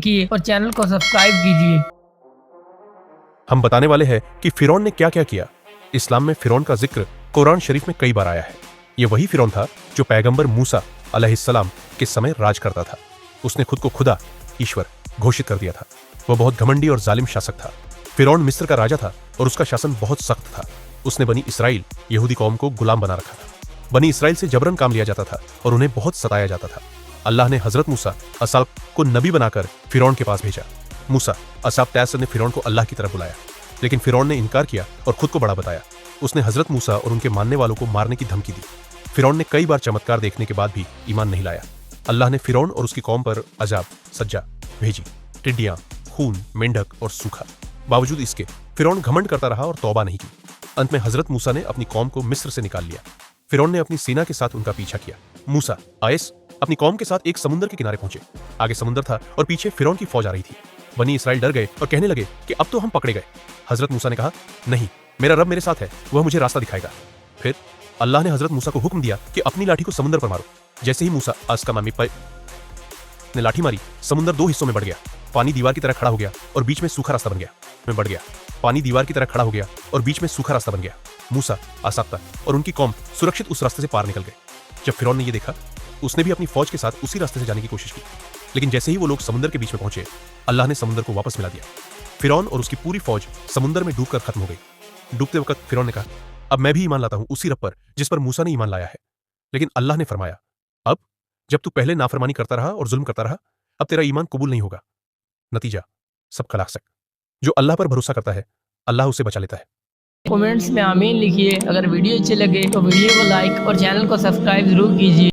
लिखिए और चैनल को सब्सक्राइब कीजिए। हम बताने वाले हैं कि फिरौन ने क्या क्या किया। इस्लाम में फिरौन का जिक्र कुरान शरीफ में कई बार आया है। ये वही फिरौन था जो पैगंबर मूसा अलैहिस्सलाम के समय राज करता था। उसने खुद को खुदा ईश्वर घोषित कर दिया था। वह बहुत घमंडी और जालिम शासक था। फिरौन मिस्र का राजा था और उसका शासन बहुत सख्त था। उसने बनी इसराइल यहूदी कौम को गुलाम बना रखा था। बनी इसराइल से जबरन काम लिया जाता था और उन्हें बहुत सताया जाता था। अल्लाह ने हजरत मूसा असाब को नबी बनाकर फिरौन के पास भेजा। मूसा असाब तैसर ने फिरौन को अल्लाह की तरफ बुलाया, लेकिन फिरौन ने इनकार किया और खुद को बड़ा बताया। उसने हजरत मूसा और उनके मानने वालों को मारने की धमकी दी। फिरौन ने कई बार चमत्कार देखने के बाद भी ईमान नहीं लाया। अल्लाह ने फिरौन और उसकी कौम पर अजाब सज्जा भेजी, टिड्डियां, खून, मेंढक और सूखा। बावजूद इसके फिरौन घमंड करता रहा और तौबा नहीं की। अंत में हजरत मूसा ने अपनी कौम को मिस्र से निकाल लिया। फिरौन ने अपनी सेना के साथ उनका पीछा किया। मूसा आयस अपनी कौम के साथ एक समुद्र के किनारे पहुंचे। आगे समुद्र था और पीछे फिरौन की फौज आ रही थी। बनी इसराइल डर गए और कहने लगे कि अब तो हम पकड़े गए। हजरत मूसा ने कहा, नहीं, मेरा रब मेरे साथ है, वह मुझे रास्ता दिखाएगा। फिर अल्लाह ने हजरत मूसा को हुक्म दिया कि अपनी लाठी को समुद्र पर मारो। जैसे ही मूसा आसकमामी पर ने लाठी मारी, समुद्र दो हिस्सों में बढ़ गया। पानी दीवार की तरह खड़ा हो गया और बीच में सूखा रास्ता बन गया। बढ़ गया पानी दीवार की तरह खड़ा हो गया और बीच में सूखा रास्ता बन गया। मूसा आसाफ्ता और उनकी कौम सुरक्षित उस रास्ते से पार निकल गए। जब फिरौन ने यह देखा, उसने भी अपनी फौज के साथ उसी रास्ते से जाने की कोशिश की, लेकिन जैसे ही वो लोग समुद्र के बीच में पहुंचे, अल्लाह ने समुद्र को वापस मिला दिया। फिरौन और उसकी पूरी फौज समुद्र में डूबकर खत्म हो गई। डूबते वक्त फिरौन ने कहा, अब मैं भी ईमान लाता हूं उसी रब पर जिस पर मूसा ने ईमान लाया है। लेकिन अल्लाह ने फरमाया, अब जब तू पहले नाफरमानी करता रहा और जुल्म करता रहा, अब तेरा ईमान कबूल नहीं होगा। नतीजा सब खलाक। जो अल्लाह पर भरोसा करता है, अल्लाह उसे बचा लेता है। कमेंट्स में आमीन लिखिए। अगर वीडियो अच्छे लगे तो वीडियो को लाइक और चैनल को सब्सक्राइब जरूर कीजिए।